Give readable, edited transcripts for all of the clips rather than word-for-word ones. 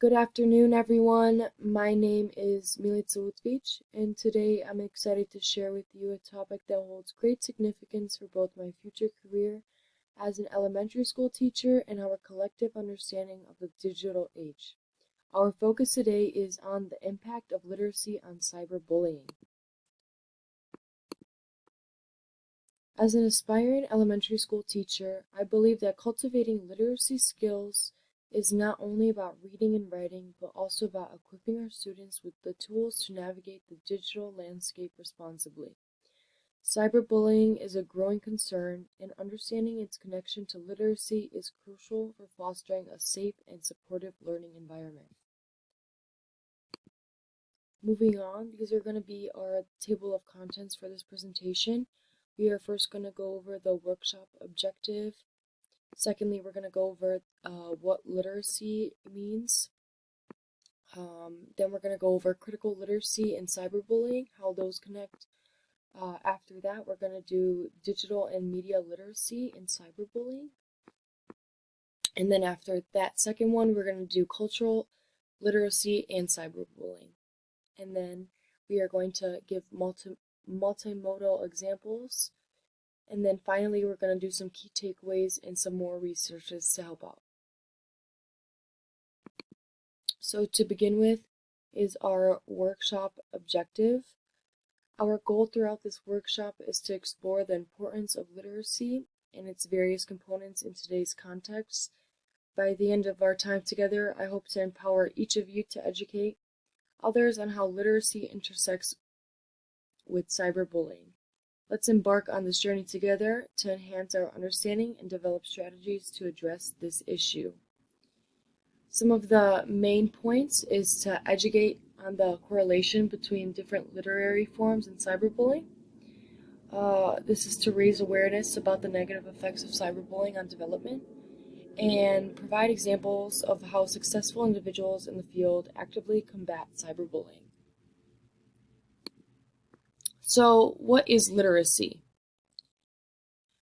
Good afternoon, everyone. My name is Milica Lutvich, and today I'm excited to share with you a topic that holds great significance for both my future career as an elementary school teacher and our collective understanding of the digital age. Our focus today is on the impact of literacy on cyberbullying. As an aspiring elementary school teacher, I believe that cultivating literacy skills is not only about reading and writing, but also about equipping our students with the tools to navigate the digital landscape responsibly. Cyberbullying is a growing concern, and understanding its connection to literacy is crucial for fostering a safe and supportive learning environment. Moving on, these are going to be our table of contents for this presentation. We are first going to go over the workshop objective. Secondly, we're going to go over what literacy means. Then we're going to go over critical literacy and cyberbullying, how those connect. After that, we're going to do digital and media literacy and cyberbullying. And then after that second one, we're going to do cultural literacy and cyberbullying. And then we are going to give multimodal examples. And then finally, we're going to do some key takeaways and some more researches to help out. So to begin with is our workshop objective. Our goal throughout this workshop is to explore the importance of literacy and its various components in today's context. By the end of our time together, I hope to empower each of you to educate others on how literacy intersects with cyberbullying. Let's embark on this journey together to enhance our understanding and develop strategies to address this issue. Some of the main points is to educate on the correlation between different literary forms and cyberbullying. This is to raise awareness about the negative effects of cyberbullying on development and provide examples of how successful individuals in the field actively combat cyberbullying. So, what is literacy?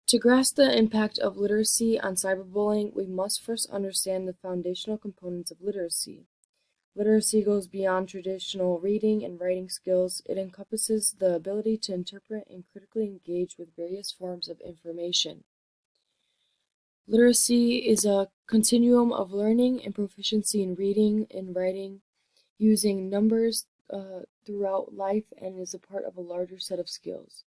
To grasp the impact of literacy on cyberbullying, we must first understand the foundational components of literacy. Literacy goes beyond traditional reading and writing skills. It encompasses the ability to interpret and critically engage with various forms of information. Literacy is a continuum of learning and proficiency in reading and writing, using numbers throughout life, and is a part of a larger set of skills,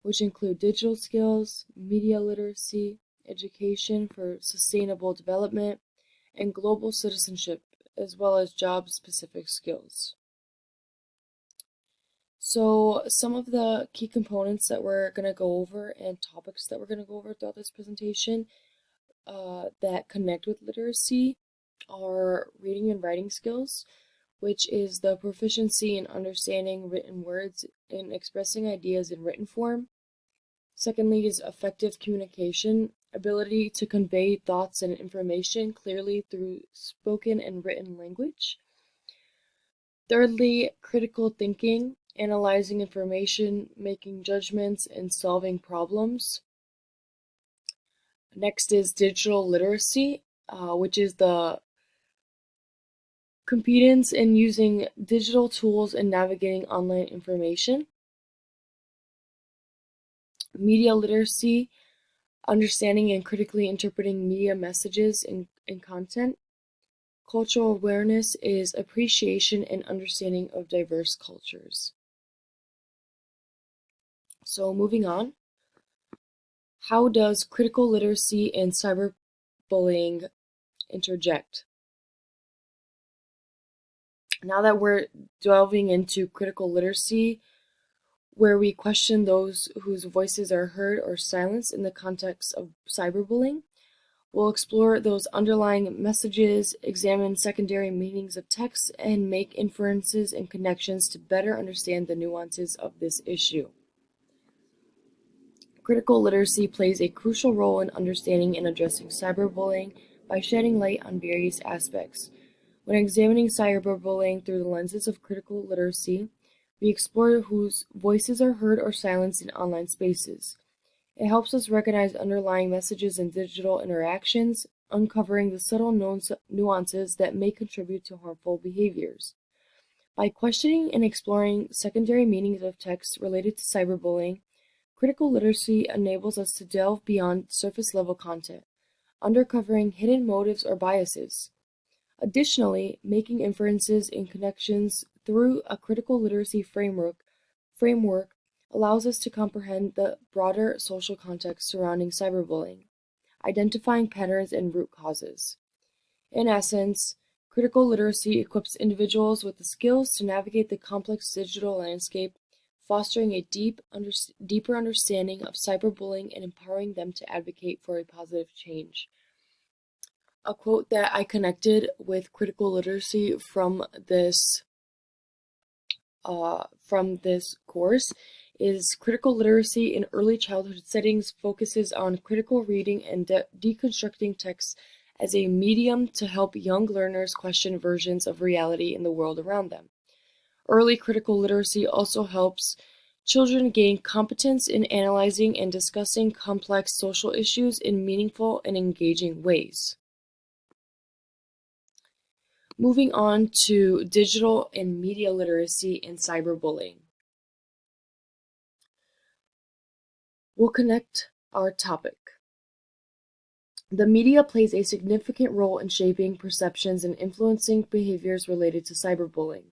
which include digital skills, media literacy, education for sustainable development, and global citizenship, as well as job-specific skills. So some of the key components that we're going to go over and topics that we're going to go over throughout this presentation that connect with literacy are reading and writing skills, which is the proficiency in understanding written words and expressing ideas in written form. Secondly is effective communication, ability to convey thoughts and information clearly through spoken and written language. Thirdly, critical thinking, analyzing information, making judgments, and solving problems. Next is digital literacy, which is the competence in using digital tools and navigating online information. Media literacy, understanding and critically interpreting media messages and content. Cultural awareness is appreciation and understanding of diverse cultures. So moving on, how does critical literacy and cyberbullying interject? Now that we're delving into critical literacy, where we question those whose voices are heard or silenced in the context of cyberbullying, we'll explore those underlying messages, examine secondary meanings of text, and make inferences and connections to better understand the nuances of this issue. Critical literacy plays a crucial role in understanding and addressing cyberbullying by shedding light on various aspects. When examining cyberbullying through the lenses of critical literacy, we explore whose voices are heard or silenced in online spaces. It helps us recognize underlying messages in digital interactions, uncovering the subtle nuances that may contribute to harmful behaviors. By questioning and exploring secondary meanings of texts related to cyberbullying, critical literacy enables us to delve beyond surface-level content, uncovering hidden motives or biases. Additionally, making inferences and connections through a critical literacy framework allows us to comprehend the broader social context surrounding cyberbullying, identifying patterns and root causes. In essence, critical literacy equips individuals with the skills to navigate the complex digital landscape, fostering a deeper understanding of cyberbullying and empowering them to advocate for a positive change. A quote that I connected with critical literacy from this course is critical literacy in early childhood settings focuses on critical reading and deconstructing texts as a medium to help young learners question versions of reality in the world around them. Early critical literacy also helps children gain competence in analyzing and discussing complex social issues in meaningful and engaging ways. Moving on to digital and media literacy and cyberbullying. We'll connect our topic. The media plays a significant role in shaping perceptions and influencing behaviors related to cyberbullying.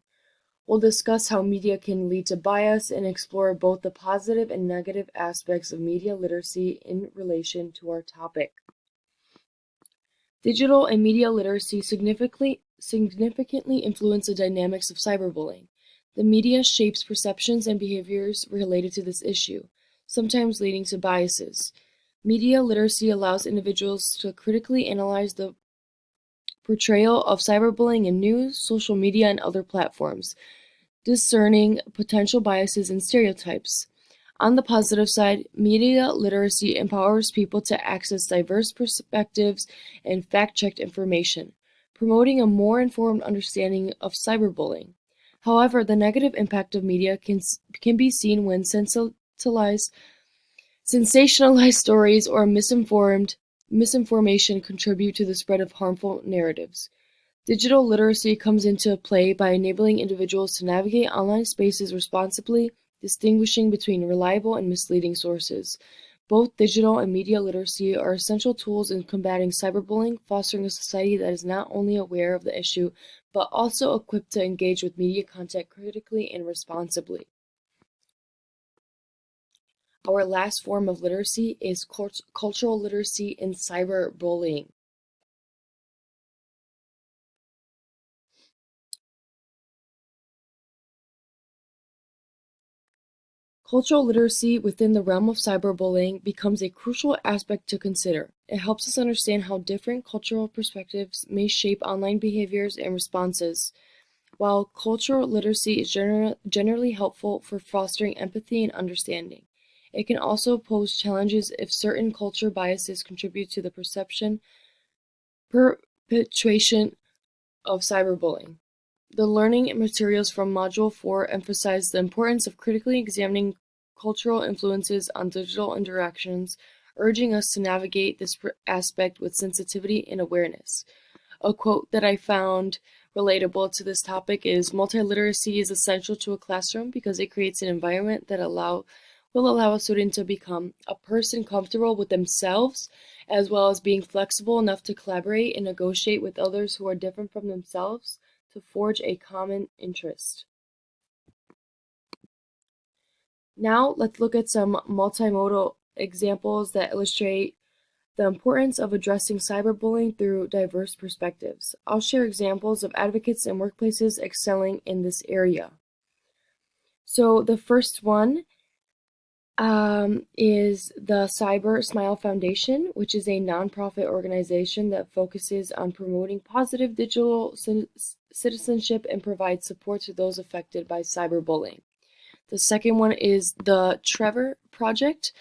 We'll discuss how media can lead to bias and explore both the positive and negative aspects of media literacy in relation to our topic. Digital and media literacy significantly influence the dynamics of cyberbullying. The media shapes perceptions and behaviors related to this issue, sometimes leading to biases. Media literacy allows individuals to critically analyze the portrayal of cyberbullying in news, social media, and other platforms, discerning potential biases and stereotypes. On the positive side, media literacy empowers people to access diverse perspectives and fact-checked information, promoting a more informed understanding of cyberbullying. However, the negative impact of media can be seen when sensationalized stories or misinformation contribute to the spread of harmful narratives. Digital literacy comes into play by enabling individuals to navigate online spaces responsibly, distinguishing between reliable and misleading sources. Both digital and media literacy are essential tools in combating cyberbullying, fostering a society that is not only aware of the issue, but also equipped to engage with media content critically and responsibly. Our last form of literacy is cultural literacy in cyberbullying. Cultural literacy within the realm of cyberbullying becomes a crucial aspect to consider. It helps us understand how different cultural perspectives may shape online behaviors and responses. While cultural literacy is generally helpful for fostering empathy and understanding, it can also pose challenges if certain culture biases contribute to the perpetuation of cyberbullying. The learning materials from Module 4 emphasize the importance of critically examining cultural influences on digital interactions, urging us to navigate this aspect with sensitivity and awareness. A quote that I found relatable to this topic is, "Multiliteracy is essential to a classroom because it creates an environment that will allow a student to become a person comfortable with themselves, as well as being flexible enough to collaborate and negotiate with others who are different from themselves to forge a common interest." Now let's look at some multimodal examples that illustrate the importance of addressing cyberbullying through diverse perspectives. I'll share examples of advocates and workplaces excelling in this area. So the first one is the Cyber Smile Foundation, which is a nonprofit organization that focuses on promoting positive digital citizenship and provides support to those affected by cyberbullying. The second one is the Trevor Project,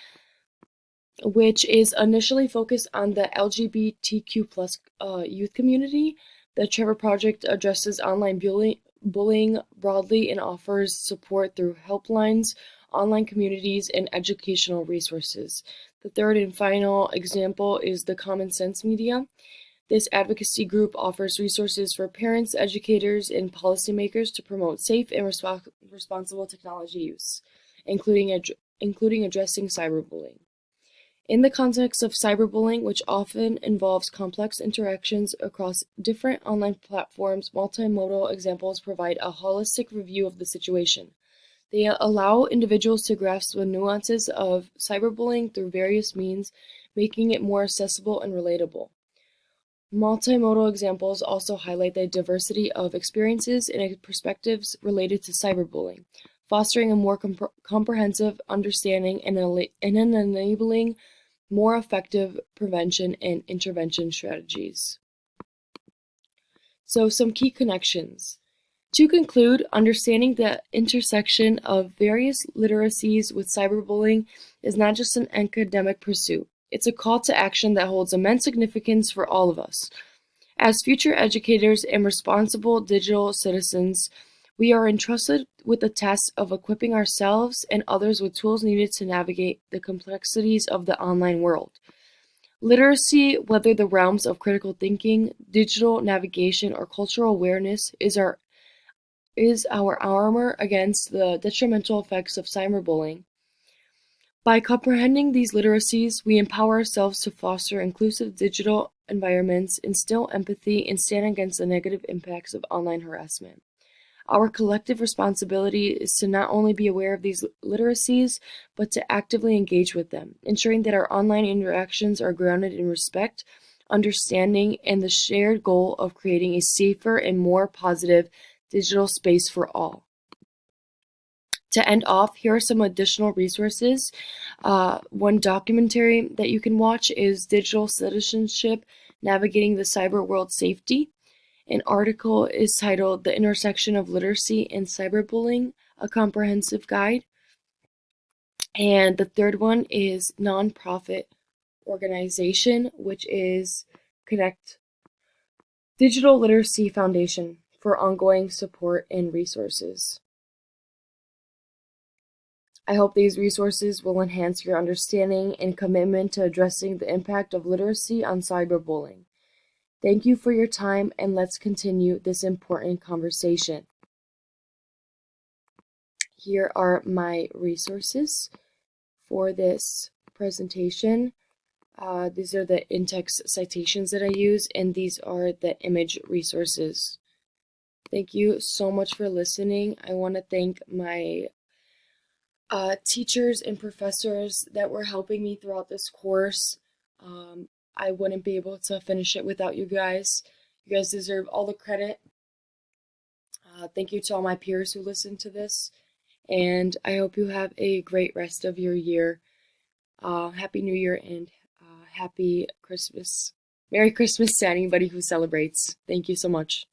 which is initially focused on the LGBTQ+ youth community. The Trevor Project addresses online bullying broadly and offers support through helplines, online communities, and educational resources. The third and final example is the Common Sense Media. This advocacy group offers resources for parents, educators, and policymakers to promote safe and responsible technology use, including addressing cyberbullying. In the context of cyberbullying, which often involves complex interactions across different online platforms, multimodal examples provide a holistic review of the situation. They allow individuals to grasp the nuances of cyberbullying through various means, making it more accessible and relatable. Multimodal examples also highlight the diversity of experiences and perspectives related to cyberbullying, fostering a more comprehensive understanding and enabling more effective prevention and intervention strategies. So, some key connections. To conclude, understanding the intersection of various literacies with cyberbullying is not just an academic pursuit. It's a call to action that holds immense significance for all of us. As future educators and responsible digital citizens, we are entrusted with the task of equipping ourselves and others with tools needed to navigate the complexities of the online world. Literacy, whether the realms of critical thinking, digital navigation, or cultural awareness, is our armor against the detrimental effects of cyberbullying. By comprehending these literacies, we empower ourselves to foster inclusive digital environments, instill empathy, and stand against the negative impacts of online harassment. Our collective responsibility is to not only be aware of these literacies, but to actively engage with them, ensuring that our online interactions are grounded in respect, understanding, and the shared goal of creating a safer and more positive digital space for all. To end off, here are some additional resources. One documentary that you can watch is Digital Citizenship, Navigating the Cyber World Safety. An article is titled The Intersection of Literacy and Cyberbullying, a Comprehensive Guide. And the third one is Nonprofit Organization, which is Connect Digital Literacy Foundation for ongoing support and resources. I hope these resources will enhance your understanding and commitment to addressing the impact of literacy on cyberbullying. Thank you for your time, and let's continue this important conversation. Here are my resources for this presentation. These are the in-text citations that I use, and these are the image resources. Thank you so much for listening. I want to thank my teachers and professors that were helping me throughout this course. I wouldn't be able to finish it without you guys. You guys deserve all the credit. Thank you to all my peers who listened to this, and I hope you have a great rest of your year. Happy New Year and Happy Christmas. Merry Christmas to anybody who celebrates. Thank you so much.